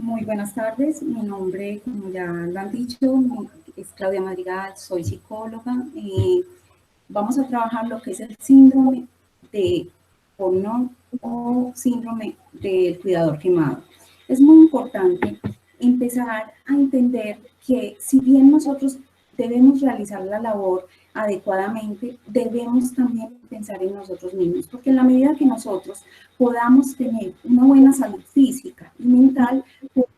Muy buenas tardes, mi nombre, como ya lo han dicho, es Claudia Madrigal, soy psicóloga. Vamos a trabajar lo que es el síndrome de Portnoy o síndrome del cuidador quemado. Es muy importante empezar a entender que si bien nosotros debemos realizar la labor adecuadamente, debemos también pensar en nosotros mismos, porque en la medida que nosotros podamos tener una buena salud física y mental,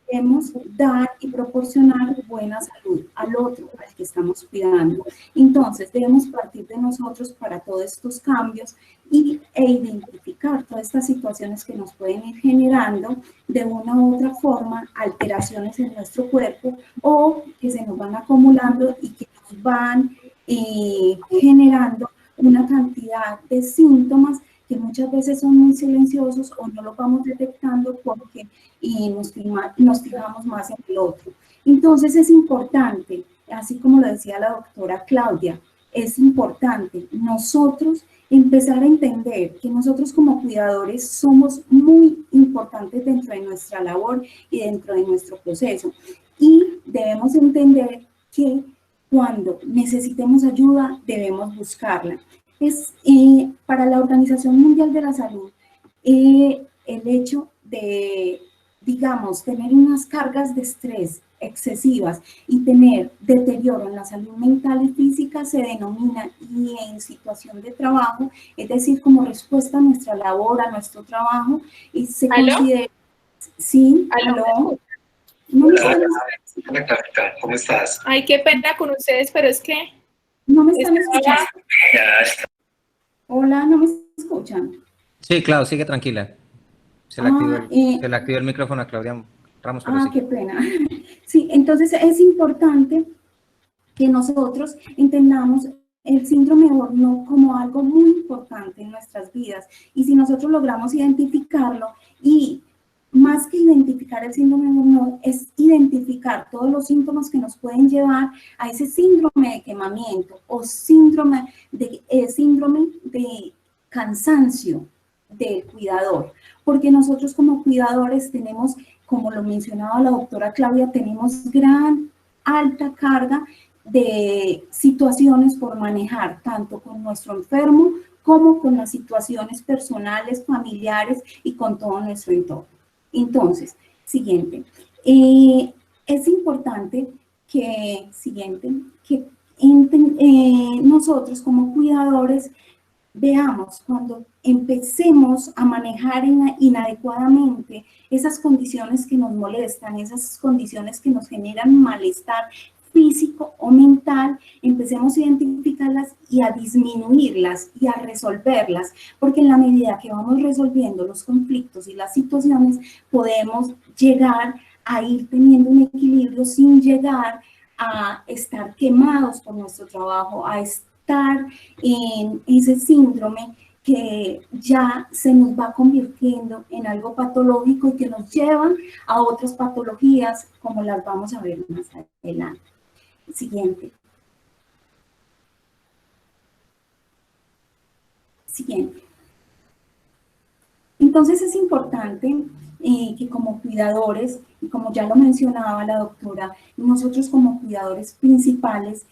podemos dar y proporcionar buena salud al otro, al que estamos cuidando. Entonces, debemos partir de nosotros para todos estos cambios e identificar todas estas situaciones que nos pueden ir generando de una u otra forma alteraciones en nuestro cuerpo o que se nos van acumulando y que nos van generando una cantidad de síntomas que muchas veces son muy silenciosos o no lo vamos detectando porque nos fijamos más en el otro. Entonces es importante, así como lo decía la doctora Claudia, es importante nosotros empezar a entender que nosotros como cuidadores somos muy importantes dentro de nuestra labor y dentro de nuestro proceso. Y debemos entender que cuando necesitemos ayuda, debemos buscarla. Para la Organización Mundial de la Salud, el hecho de, digamos, tener unas cargas de estrés excesivas y tener deterioro en la salud mental y física se denomina, y en situación de trabajo, es decir, como respuesta a nuestra labor, a nuestro trabajo, y se considera... Sí, ¿aló? ¿No me están escuchando? ¿Cómo estás? Ay, qué pena con ustedes, pero es que... ¿No me están escuchando? Hola, ¿no me escuchan? Sí, Clau, sigue tranquila. Se le activó el micrófono a Claudia Ramos. Qué pena. Sí, entonces es importante que nosotros entendamos el síndrome de Portnoy como algo muy importante en nuestras vidas. Y si nosotros logramos identificarlo, y más que identificar el síndrome de Portnoy, es identificar todos los síntomas que nos pueden llevar a ese síndrome de quemamiento o síndrome de cansancio del cuidador. Porque nosotros como cuidadores tenemos, como lo mencionaba la doctora Claudia, tenemos alta carga de situaciones por manejar, tanto con nuestro enfermo como con las situaciones personales, familiares y con todo nuestro entorno. Entonces, siguiente. Es importante que, nosotros como cuidadores veamos cuando empecemos a manejar inadecuadamente esas condiciones que nos molestan, esas condiciones que nos generan malestar físico o mental, empecemos a identificarlas y a disminuirlas y a resolverlas, porque en la medida que vamos resolviendo los conflictos y las situaciones, podemos llegar a ir teniendo un equilibrio sin llegar a estar quemados por nuestro trabajo, a estar en ese síndrome que ya se nos va convirtiendo en algo patológico y que nos llevan a otras patologías como las vamos a ver más adelante. Siguiente. Entonces es importante que como cuidadores, y como ya lo mencionaba la doctora, nosotros como cuidadores principales,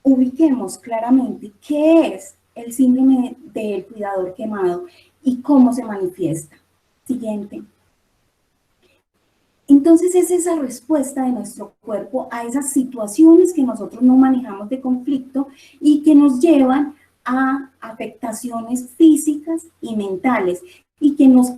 ubiquemos claramente qué es el síndrome del cuidador quemado y cómo se manifiesta. Siguiente. Entonces es esa respuesta de nuestro cuerpo a esas situaciones que nosotros no manejamos de conflicto y que nos llevan a afectaciones físicas y mentales y que nos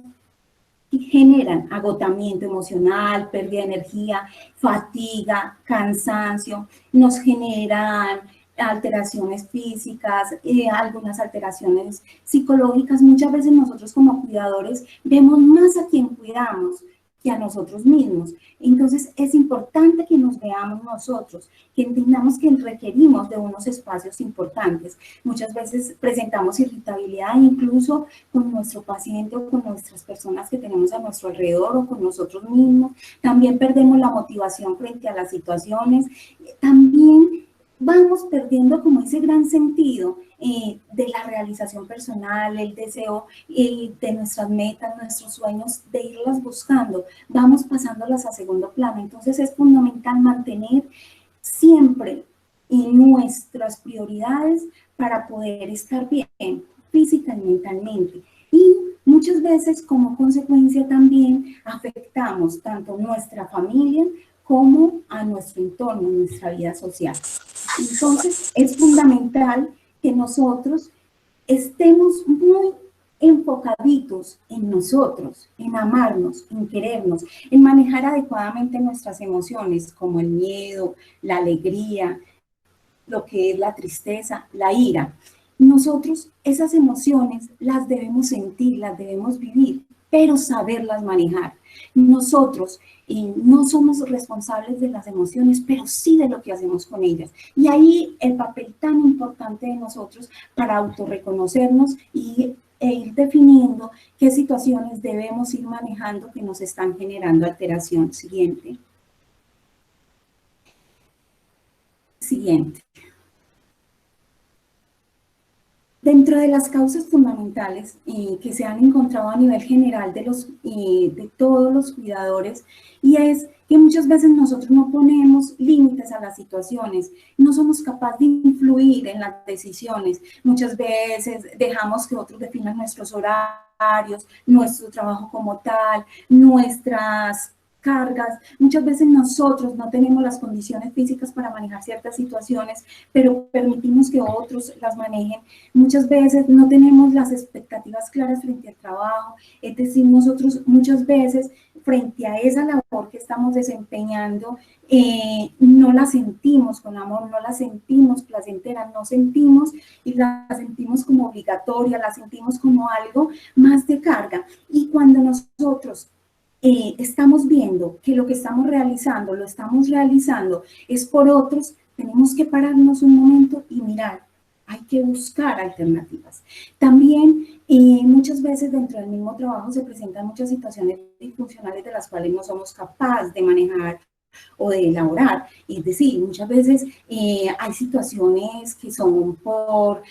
generan agotamiento emocional, pérdida de energía, fatiga, cansancio, nos generan alteraciones físicas, algunas alteraciones psicológicas. Muchas veces nosotros como cuidadores vemos más a quien cuidamos que a nosotros mismos. Entonces es importante que nos veamos nosotros, que entendamos que requerimos de unos espacios importantes. Muchas veces presentamos irritabilidad incluso con nuestro paciente o con nuestras personas que tenemos a nuestro alrededor o con nosotros mismos. También perdemos la motivación frente a las situaciones. También vamos perdiendo como ese gran sentido de la realización personal, el deseo de nuestras metas, nuestros sueños, de irlas buscando, vamos pasándolas a segundo plano. Entonces es fundamental mantener siempre nuestras prioridades para poder estar bien física y mentalmente. Y muchas veces como consecuencia también afectamos tanto nuestra familia como a nuestro entorno, nuestra vida social. Entonces es fundamental que nosotros estemos muy enfocaditos en nosotros, en amarnos, en querernos, en manejar adecuadamente nuestras emociones como el miedo, la alegría, lo que es la tristeza, la ira. Nosotros esas emociones las debemos sentir, las debemos vivir, pero saberlas manejar. Nosotros no somos responsables de las emociones, pero sí de lo que hacemos con ellas. Y ahí el papel tan importante de nosotros para autorreconocernos e ir definiendo qué situaciones debemos ir manejando que nos están generando alteración. Siguiente. Dentro de las causas fundamentales que se han encontrado a nivel general de todos los cuidadores, y es que muchas veces nosotros no ponemos límites a las situaciones, no somos capaces de influir en las decisiones, muchas veces dejamos que otros definan nuestros horarios, nuestro trabajo como tal, nuestras cargas. Muchas veces nosotros no tenemos las condiciones físicas para manejar ciertas situaciones, pero permitimos que otros las manejen. Muchas veces no tenemos las expectativas claras frente al trabajo, es decir, nosotros muchas veces frente a esa labor que estamos desempeñando, no la sentimos con amor, no la sentimos placentera, no sentimos y la sentimos como obligatoria, la sentimos como algo más de carga. Y cuando nosotros estamos viendo que lo que estamos realizando, lo estamos realizando es por otros, tenemos que pararnos un momento y mirar, hay que buscar alternativas. También muchas veces dentro del mismo trabajo se presentan muchas situaciones disfuncionales de las cuales no somos capaces de manejar o de elaborar. Es decir, muchas veces hay situaciones que son por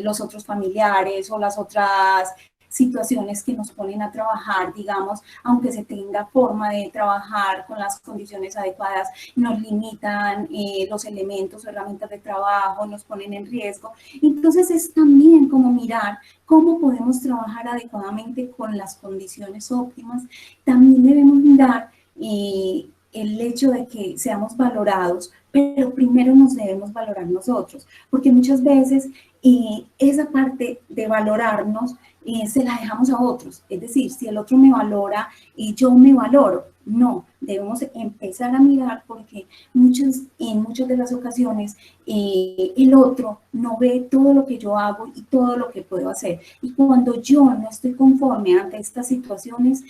los otros familiares o las otras situaciones que nos ponen a trabajar, digamos, aunque se tenga forma de trabajar con las condiciones adecuadas, nos limitan los elementos o herramientas de trabajo, nos ponen en riesgo. Entonces es también como mirar cómo podemos trabajar adecuadamente con las condiciones óptimas. También debemos mirar el hecho de que seamos valorados, pero primero nos debemos valorar nosotros, porque muchas veces esa parte de valorarnos se la dejamos a otros. Es decir, si el otro me valora y yo me valoro, no, debemos empezar a mirar porque en muchas de las ocasiones el otro no ve todo lo que yo hago y todo lo que puedo hacer. Y cuando yo no estoy conforme ante estas situaciones,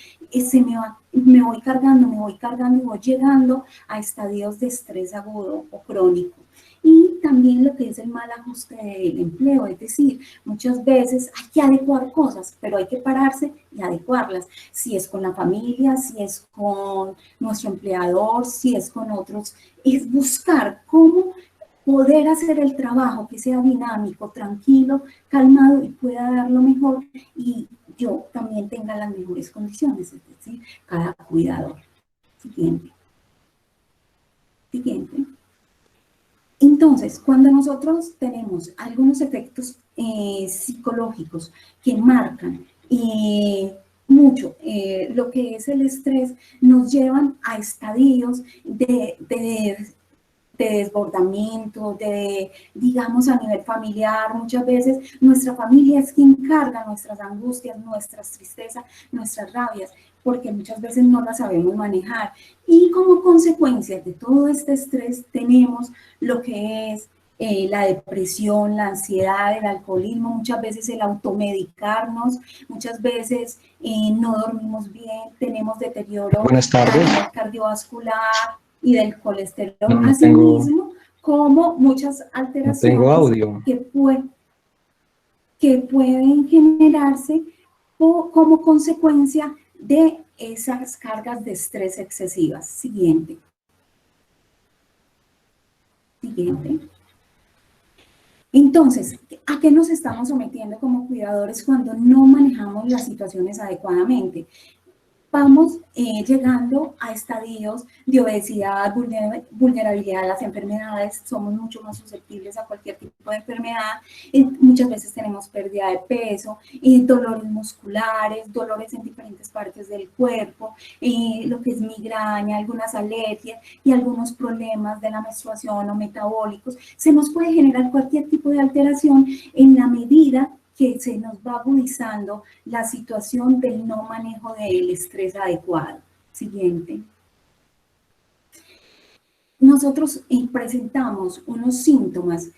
me voy cargando y voy llegando a estadios de estrés agudo o crónico. Y también lo que es el mal ajuste del empleo, es decir, muchas veces hay que adecuar cosas, pero hay que pararse y adecuarlas. Si es con la familia, si es con nuestro empleador, si es con otros, es buscar cómo poder hacer el trabajo que sea dinámico, tranquilo, calmado y pueda dar lo mejor y yo también tenga las mejores condiciones, es decir, cada cuidador. Siguiente. Entonces, cuando nosotros tenemos algunos efectos psicológicos que marcan mucho lo que es el estrés, nos llevan a estadios de desbordamiento, digamos, a nivel familiar. Muchas veces nuestra familia es quien carga nuestras angustias, nuestras tristezas, nuestras rabias, porque muchas veces no las sabemos manejar. Y como consecuencia de todo este estrés tenemos lo que es la depresión, la ansiedad, el alcoholismo, muchas veces el automedicarnos, muchas veces no dormimos bien, tenemos deterioro cardiovascular y del colesterol, asimismo como muchas alteraciones que pueden generarse como consecuencia de esas cargas de estrés excesivas. Siguiente. Entonces, ¿a qué nos estamos sometiendo como cuidadores cuando no manejamos las situaciones adecuadamente? Vamos llegando a estadios de obesidad, vulnerabilidad a las enfermedades, somos mucho más susceptibles a cualquier tipo de enfermedad, muchas veces tenemos pérdida de peso, dolores musculares, dolores en diferentes partes del cuerpo, lo que es migraña, algunas alergias y algunos problemas de la menstruación o metabólicos. Se nos puede generar cualquier tipo de alteración en la medida que se nos va agudizando la situación del no manejo del estrés adecuado. Siguiente. Nosotros presentamos unos síntomas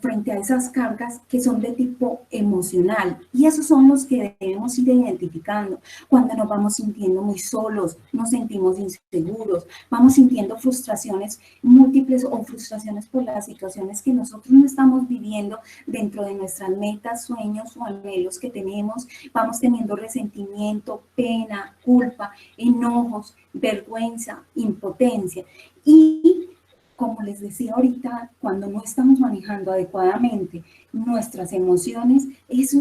frente a esas cargas que son de tipo emocional, y esos son los que debemos ir identificando. Cuando nos vamos sintiendo muy solos, nos sentimos inseguros, vamos sintiendo frustraciones múltiples o frustraciones por las situaciones que nosotros no estamos viviendo dentro de nuestras metas, sueños o anhelos que tenemos, vamos teniendo resentimiento, pena, culpa, enojos, vergüenza, impotencia. Y como les decía ahorita, cuando no estamos manejando adecuadamente nuestras emociones, eso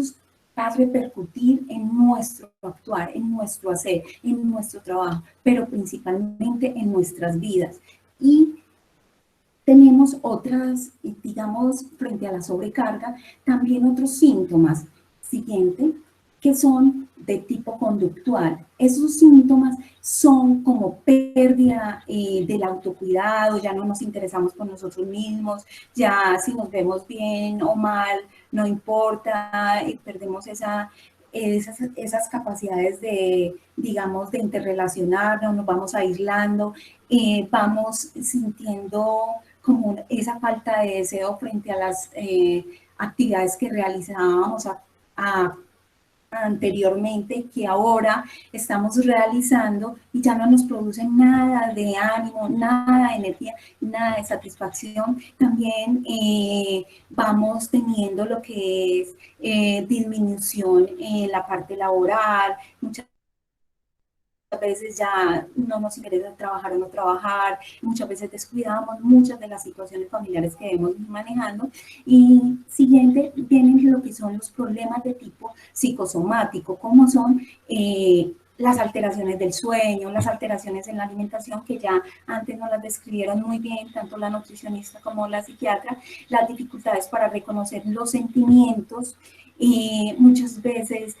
va a repercutir en nuestro actuar, en nuestro hacer, en nuestro trabajo, pero principalmente en nuestras vidas. Y tenemos otras, digamos, frente a la sobrecarga, también otros síntomas. Siguiente, que son de tipo conductual. Esos síntomas son como pérdida del autocuidado, ya no nos interesamos por nosotros mismos, ya si nos vemos bien o mal, no importa, perdemos esas capacidades de, digamos, de interrelacionarnos, nos vamos aislando, vamos sintiendo como esa falta de deseo frente a las actividades que realizábamos anteriormente, que ahora estamos realizando y ya no nos producen nada de ánimo, nada de energía, nada de satisfacción. También vamos teniendo lo que es disminución en la parte laboral, muchas veces ya no nos interesa trabajar o no trabajar, muchas veces descuidamos muchas de las situaciones familiares que debemos ir manejando. Y siguiente vienen lo que son los problemas de tipo psicosomático, como son las alteraciones del sueño, las alteraciones en la alimentación, que ya antes nos las describieron muy bien, tanto la nutricionista como la psiquiatra, las dificultades para reconocer los sentimientos, muchas veces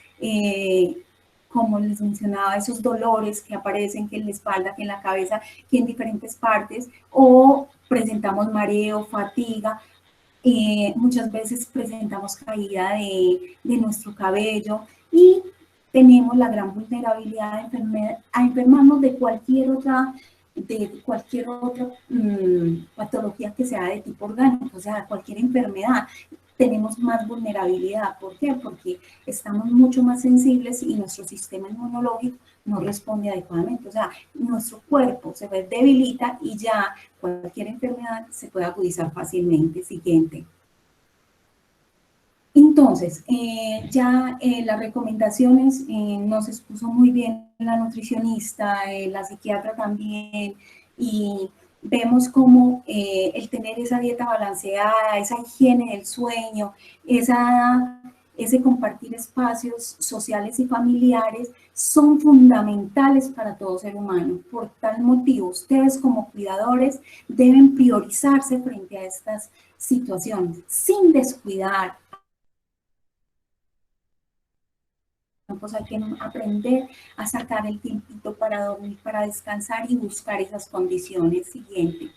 como les mencionaba, esos dolores que aparecen, que en la espalda, que en la cabeza, que en diferentes partes, o presentamos mareo, fatiga, muchas veces presentamos caída de nuestro cabello y tenemos la gran vulnerabilidad a enfermarnos de cualquier otra patología que sea de tipo orgánico, o sea, cualquier enfermedad. Tenemos más vulnerabilidad. ¿Por qué? Porque estamos mucho más sensibles y nuestro sistema inmunológico no responde adecuadamente. O sea, nuestro cuerpo se debilita y ya cualquier enfermedad se puede agudizar fácilmente. Siguiente. Entonces, ya las recomendaciones nos expuso muy bien la nutricionista, la psiquiatra también, y vemos cómo el tener esa dieta balanceada, esa higiene del sueño, ese compartir espacios sociales y familiares son fundamentales para todo ser humano. Por tal motivo, ustedes como cuidadores deben priorizarse frente a estas situaciones, sin descuidar. Pues hay que aprender a sacar el tiempito para dormir, para descansar y buscar esas condiciones. Siguiente.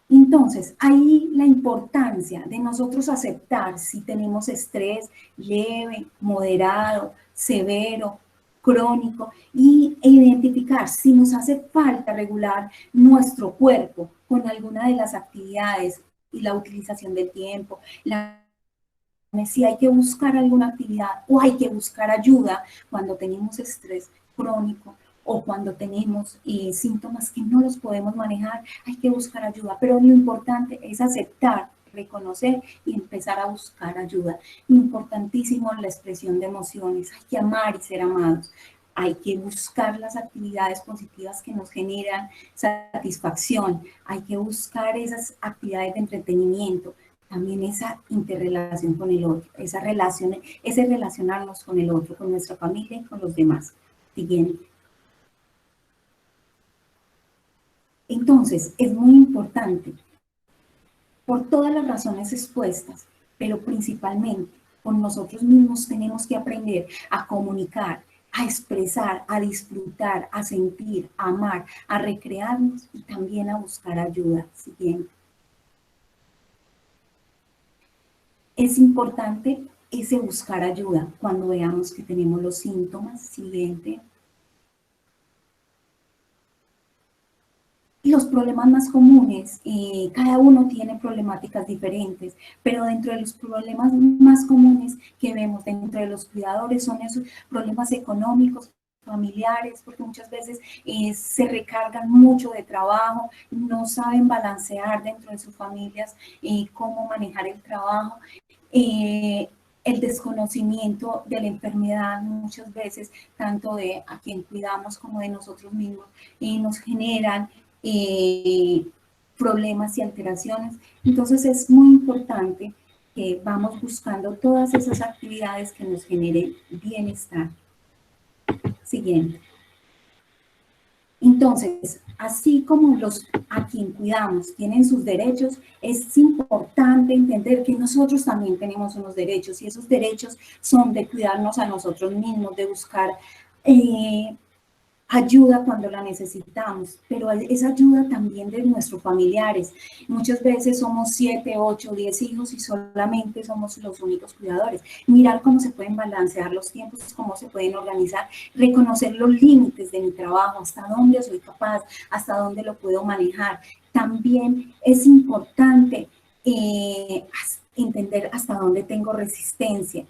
Entonces, ahí la importancia de nosotros aceptar si tenemos estrés leve, moderado, severo, crónico, e identificar si nos hace falta regular nuestro cuerpo con alguna de las actividades y la utilización del tiempo, si hay que buscar alguna actividad o hay que buscar ayuda cuando tenemos estrés crónico o cuando tenemos síntomas que no los podemos manejar, hay que buscar ayuda. Pero lo importante es aceptar, reconocer y empezar a buscar ayuda. Importantísimo la expresión de emociones, hay que amar y ser amados. hay que buscar las actividades positivas que nos generan satisfacción, hay que buscar esas actividades de entretenimiento, también esa interrelación con el otro, ese relacionarnos con el otro, con nuestra familia y con los demás. Siguiente. Entonces, es muy importante, por todas las razones expuestas, pero principalmente con nosotros mismos tenemos que aprender a comunicar, a expresar, a disfrutar, a sentir, a amar, a recrearnos y también a buscar ayuda. Siguiente. Es importante ese buscar ayuda cuando veamos que tenemos los síntomas. Siguiente. Y los problemas más comunes, cada uno tiene problemáticas diferentes, pero dentro de los problemas más comunes que vemos dentro de los cuidadores son esos problemas económicos, familiares, porque muchas veces se recargan mucho de trabajo, no saben balancear dentro de sus familias cómo manejar el trabajo. El desconocimiento de la enfermedad muchas veces, tanto de a quien cuidamos como de nosotros mismos, nos generan problemas y alteraciones. Entonces es muy importante que vamos buscando todas esas actividades que nos generen bienestar. Siguiente. Entonces, así como los a quien cuidamos tienen sus derechos, es importante entender que nosotros también tenemos unos derechos, y esos derechos son de cuidarnos a nosotros mismos, de buscar ayuda cuando la necesitamos, pero esa ayuda también de nuestros familiares. Muchas veces somos 7, 8, 10 hijos y solamente somos los únicos cuidadores. Mirar cómo se pueden balancear los tiempos, cómo se pueden organizar, reconocer los límites de mi trabajo, hasta dónde soy capaz, hasta dónde lo puedo manejar. También es importante entender hasta dónde tengo resistencia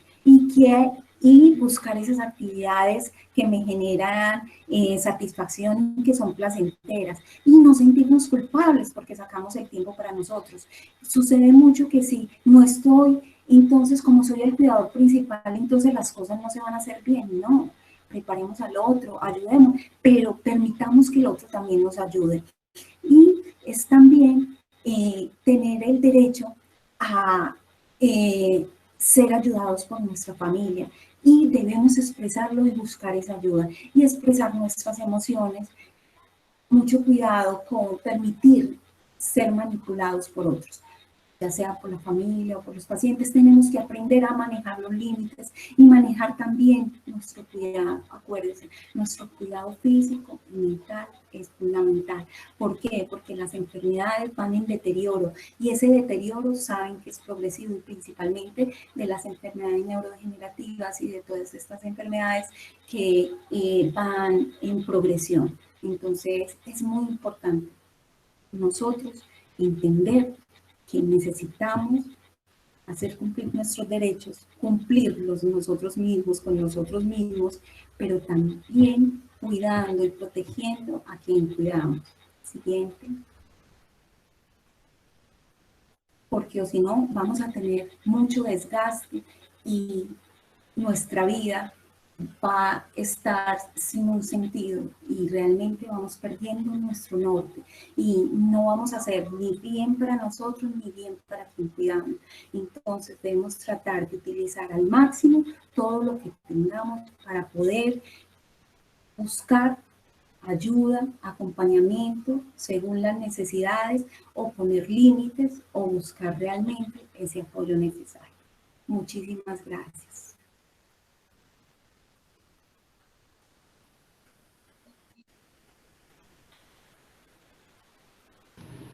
y buscar esas actividades que me generan satisfacción y que son placenteras, y no sentirnos culpables porque sacamos el tiempo para nosotros. Sucede mucho que si no estoy, entonces como soy el cuidador principal, entonces las cosas no se van a hacer bien. No, preparemos al otro, ayudemos, pero permitamos que el otro también nos ayude. Y es también tener el derecho a ser ayudados por nuestra familia, y debemos expresarlo y buscar esa ayuda y expresar nuestras emociones. Mucho cuidado con permitir ser manipulados por otros, ya sea por la familia o por los pacientes. Tenemos que aprender a manejar los límites y manejar también nuestro cuidado. Acuérdense, nuestro cuidado físico y mental es fundamental. ¿Por qué? Porque las enfermedades van en deterioro, y ese deterioro saben que es progresivo, y principalmente de las enfermedades neurodegenerativas y de todas estas enfermedades que van en progresión. Entonces es muy importante nosotros entender que necesitamos hacer cumplir nuestros derechos, cumplirlos nosotros mismos con nosotros mismos, pero también cuidando y protegiendo a quien cuidamos. Siguiente. Porque o si no, vamos a tener mucho desgaste y nuestra vida va a estar sin un sentido, y realmente vamos perdiendo nuestro norte y no vamos a hacer ni bien para nosotros ni bien para quien cuidamos. Entonces debemos tratar de utilizar al máximo todo lo que tengamos para poder buscar ayuda, acompañamiento según las necesidades, o poner límites o buscar realmente ese apoyo necesario. Muchísimas gracias.